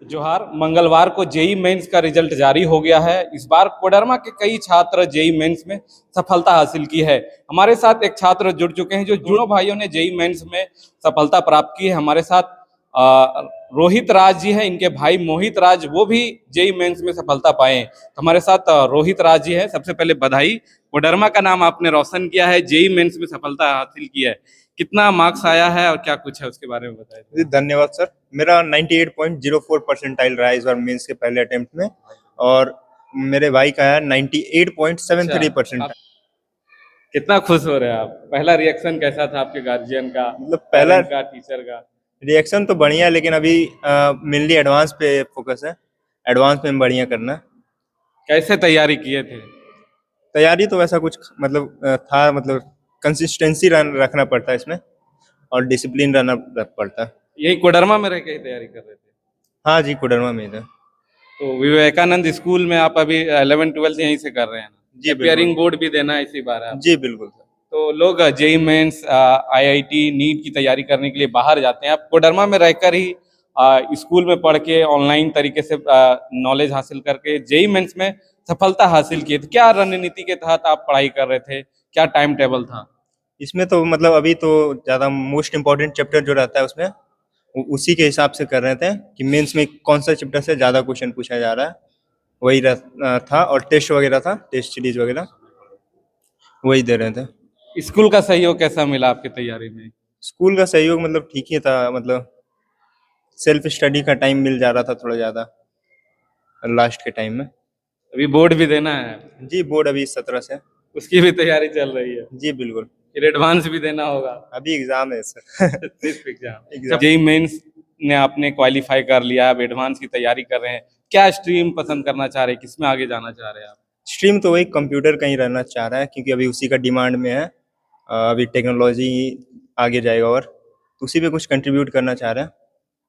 जोहार। मंगलवार को जेई मेंस का रिजल्ट जारी हो गया है। इस बार कोडरमा के कई छात्र जेई मेंस में सफलता हासिल की है। हमारे साथ एक छात्र जुड़ चुके हैं जो दोनों भाइयों ने जेई मेंस में सफलता प्राप्त की है। हमारे साथ रोहित राज जी हैं, इनके भाई मोहित राज, वो भी जेई मेंस में सफलता पाए हैं। तो हमारे साथ रोहित राज जी हैं। सबसे पहले बधाई, कोडरमा का नाम आपने रोशन किया है, जेई मेंस में सफलता हासिल की है। कितना मार्क्स आया है और क्या कुछ है उसके बारे में बताएं। जी धन्यवाद सर। मेरा 98.04 परसेंटाइल रहा इस बार मेंस के पहले अटेम्प्ट में, और मेरे भाई का है 98.73 परसेंटाइल। कितना खुश हो रहे हैं आप? पहला रिएक्शन कैसा था आपके गार्जियन का, मतलब पहला पेरेंट का, टीचर का? रिएक्शन तो बढ़िया है, लेकिन अभी मेनली एडवांस पे फोकस है। एडवांस में बढ़िया करना। कैसे तैयारी किए थे? तैयारी तो वैसा कुछ था, मतलब कंसिस्टेंसी रखना पड़ता है इसमें, और डिसिप्लिन रहना पड़ता है। यही कोडरमा में रह के ही तैयारी कर रहे थे? हाँ जी, कोडरमा में था। तो विवेकानंद स्कूल में आप अभी 11th-12th यहीं से कर रहे हैं ना? जी अपियरिंग बिल्कुल। बोर्ड भी देना है इसी बार आप? जी बिल्कुल सर। तो लोग जेई मेंस, आईआईटी, नीट की तैयारी करने के लिए बाहर जाते हैं। आप कोडरमा में रहकर ही स्कूल में पढ़ के ऑनलाइन तरीके से नॉलेज हासिल करके जेई मेंस में सफलता हासिल की। तो क्या रणनीति के तहत आप पढ़ाई कर रहे थे? क्या टाइम टेबल था? इसमें तो मतलब अभी तो ज़्यादा मोस्ट इम्पोर्टेंट चैप्टर जो रहता है उसमें उसी के हिसाब से कर रहे थे कि मेंस में कौन सा चैप्टर से ज़्यादा क्वेश्चन पूछा जा रहा है, वही था। और टेस्ट वगैरह था, टेस्ट सीरीज वगैरह वही दे रहे थे। स्कूल का सहयोग कैसा मिला आपकी तैयारी में? स्कूल का सहयोग मतलब ठीक ही था, मतलब सेल्फ स्टडी का टाइम मिल जा रहा था थोड़ा ज़्यादा लास्ट के टाइम में। अभी बोर्ड भी देना है? जी बोर्ड अभी 17 से। उसकी भी तैयारी चल रही है? जी बिल्कुल। फिर एडवांस भी देना होगा? अभी एग्जाम है सर। सिर्फ एग्जाम? एग्जाम। जेई मेंस ने आपने क्वालिफाई कर लिया, अब एडवांस की तैयारी कर रहे हैं। क्या स्ट्रीम पसंद करना चाह रहे हैं, किसमें आगे जाना चाह रहे हैं आप? स्ट्रीम तो वही कंप्यूटर का ही रहना चाह रहा है, क्योंकि अभी उसी का डिमांड में है। अभी टेक्नोलॉजी आगे जाएगा, और तो उसी पे कुछ कंट्रीब्यूट करना चाह रहे हैं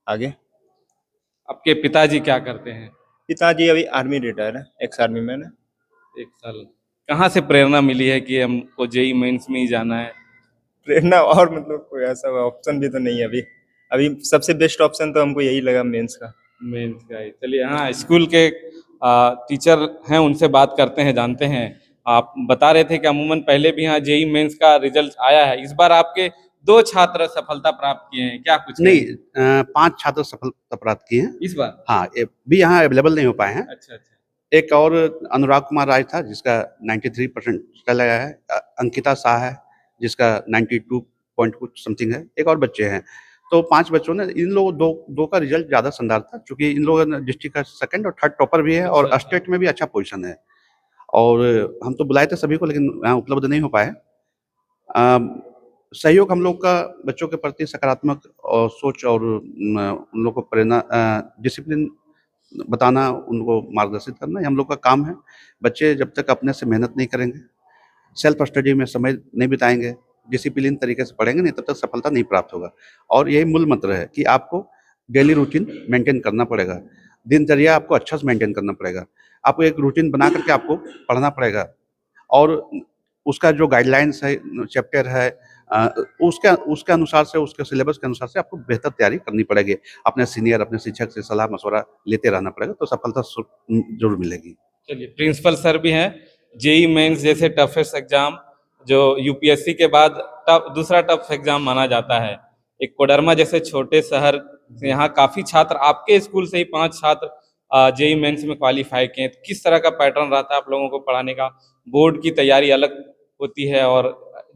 आगे। आपके पिताजी क्या करते हैं? पिताजी अभी आर्मी रिटायर है, एक्स आर्मी मैन है। 1 साल। कहाँ से प्रेरणा मिली है कि हमको जेई मेंस में ही जाना है? प्रेरणा और मतलब कोई ऐसा ऑप्शन भी तो नहीं है अभी। अभी सबसे बेस्ट ऑप्शन तो हमको यही लगा, मेंस का। मेंस का ही। चलिए, हाँ, स्कूल के टीचर हैं, उनसे बात करते हैं, जानते हैं। आप बता रहे थे कि अमूमन पहले भी यहाँ जेई मेंस का रिजल्ट आया है। इस बार आपके 2 छात्र सफलता प्राप्त किए हैं, क्या कुछ नहीं, 5 छात्र सफलता प्राप्त किए हैं इस बार? हाँ, भी यहाँ अवेलेबल नहीं हो पाए हैं। अच्छा। एक और अनुराग कुमार राय था जिसका 93% चला गया है। अंकिता शाह है जिसका 92 पॉइंट कुछ समथिंग है। एक और बच्चे हैं। तो 5 बच्चों ने, इन लोगों दो का रिजल्ट ज़्यादा शानदार था, क्योंकि इन लोगों ने डिस्ट्रिक्ट का 2nd और 3rd टॉपर भी है, और स्टेट में भी अच्छा पोजीशन है। और हम तो बुलाए थे सभी को, लेकिन यहाँ उपलब्ध नहीं हो पाए। सहयोग हम लोग का बच्चों के प्रति सकारात्मक और सोच, और उन लोग को प्रेरणा, डिसिप्लिन बताना, उनको मार्गदर्शित करना, ये हम लोग का काम है। बच्चे जब तक अपने से मेहनत नहीं करेंगे, सेल्फ स्टडी में समय नहीं बिताएंगे, डिसिप्लिन तरीके से पढ़ेंगे नहीं, तब तक सफलता नहीं प्राप्त होगा। और यही मूल मंत्र है कि आपको डेली रूटीन मेंटेन करना पड़ेगा, दिनचर्या आपको अच्छा से मेंटेन करना पड़ेगा। आपको एक रूटीन बना करके आपको पढ़ना पड़ेगा, और उसका जो गाइडलाइंस है, चैप्टर है, उसके अनुसार से, उसके सिलेबस के अनुसार से आपको बेहतर तैयारी करनी पड़ेगी। अपने सीनियर, अपने शिक्षक से सलाह मशवरा लेते रहना पड़ेगा, तो सफलता जरूर मिलेगी। चलिए, प्रिंसिपल सर भी हैं। जेई मेंस जैसे टफेस्ट एग्जाम, जो यूपीएससी के बाद दूसरा टफ एग्जाम माना जाता है, एक कोडरमा जैसे छोटे शहर से यहाँ काफी छात्र, आपके स्कूल से ही 5 छात्र जेई मेंस में क्वालिफाई किए। तो किस तरह का पैटर्न रहता है आप लोगों को पढ़ाने का? बोर्ड की तैयारी अलग होती है और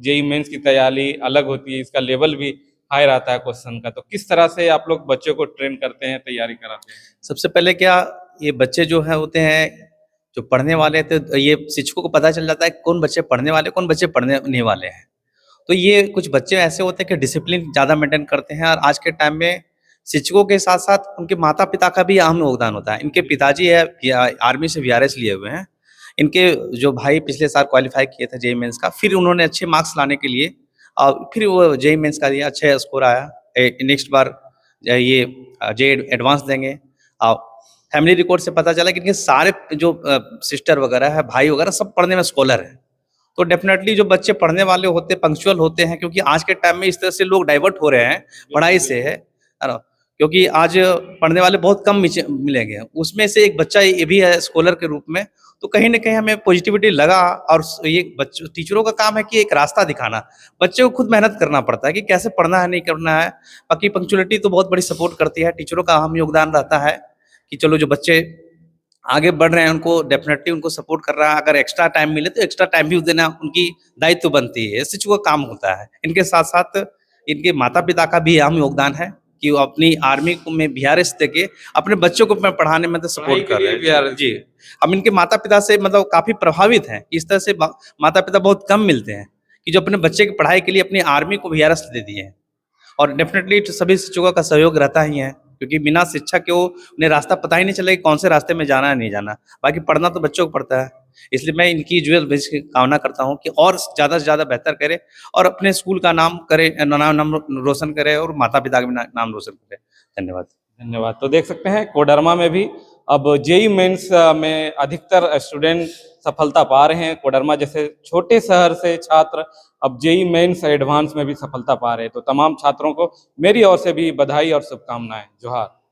जेई मेंस की तैयारी अलग होती है, इसका लेवल भी हाई रहता है क्वेश्चन का। तो किस तरह से आप लोग बच्चों को ट्रेन करते हैं, तैयारी कराते हैं? सबसे पहले क्या, ये बच्चे जो है होते हैं जो पढ़ने वाले थे, तो ये शिक्षकों को पता चल जाता है कौन बच्चे पढ़ने वाले, कौन बच्चे पढ़ने नहीं वाले हैं। तो ये कुछ बच्चे ऐसे होते हैं कि डिसिप्लिन ज़्यादा मेंटेन करते हैं, और आज के टाइम में शिक्षकों के साथ साथ उनके माता पिता का भी अहम योगदान होता है। इनके पिताजी है आर्मी से वीआरएस लिए हुए हैं। इनके जो भाई पिछले साल क्वालिफाई किए थे जेईई मेंस का, फिर उन्होंने अच्छे मार्क्स लाने के लिए फिर वो जेईई मेंस का दिया, अच्छा स्कोर आया। नेक्स्ट बार ये जेईई एडवांस देंगे। फैमिली रिकॉर्ड से पता चला कि इनके सारे जो सिस्टर वगैरह है, भाई वगैरह, सब पढ़ने में स्कॉलर है। तो डेफिनेटली जो बच्चे पढ़ने वाले होते, पंक्चुअल होते हैं, क्योंकि आज के टाइम में इस तरह से लोग डाइवर्ट हो रहे हैं पढ़ाई से, है ना। क्योंकि आज पढ़ने वाले बहुत कम मिलेंगे। उसमें से एक बच्चा ये भी है स्कॉलर के रूप में, तो कहीं न कहीं हमें पॉजिटिविटी लगा। और ये बच्चों टीचरों का काम है कि एक रास्ता दिखाना। बच्चे को खुद मेहनत करना पड़ता है कि कैसे पढ़ना है, नहीं करना है। बाकी पंक्चुअलिटी तो बहुत बड़ी सपोर्ट करती है, टीचरों का अहम योगदान रहता है कि चलो जो बच्चे आगे बढ़ रहे हैं उनको डेफिनेटली उनको सपोर्ट कर रहा है। अगर एक्स्ट्रा टाइम मिले तो एक्स्ट्रा टाइम भी देना उनकी दायित्व बनती है, शिक्षकों का काम होता है। इनके साथ-साथ इनके माता-पिता का भी अहम योगदान है कि वो अपनी आर्मी को में वीआरएस देके अपने बच्चों को पढ़ाने में तो पढ़ाई सपोर्ट के कर लिए रहे हैं। VRS जी, हम इनके माता-पिता से मतलब काफ़ी प्रभावित हैं। इस तरह से माता-पिता बहुत कम मिलते हैं कि जो अपने बच्चे की पढ़ाई के लिए अपनी आर्मी को वीआरएस दे दिए हैं। और डेफिनेटली सभी शिक्षकों का सहयोग रहता ही है, क्योंकि बिना शिक्षा के वो उन्हें रास्ता पता ही नहीं चलेगा कि कौन से रास्ते में जाना है, नहीं जाना। बाकी पढ़ना तो बच्चों को पड़ता है। इसलिए मैं इनकी जो है भविष्य की कामना करता हूँ कि और ज़्यादा से ज़्यादा बेहतर करे और अपने स्कूल का नाम करे, नाम रोशन करे और माता-पिता का भी नाम रोशन करे। धन्यवाद। धन्यवाद। तो देख सकते हैं कोडरमा में भी अब जेई मेंस में अधिकतर स्टूडेंट सफलता पा रहे हैं। कोडरमा जैसे छोटे शहर से छात्र अब जेई मेंस एडवांस में भी सफलता पा रहे हैं। तो तमाम छात्रों को मेरी ओर से भी बधाई और शुभकामनाएं। जोहार।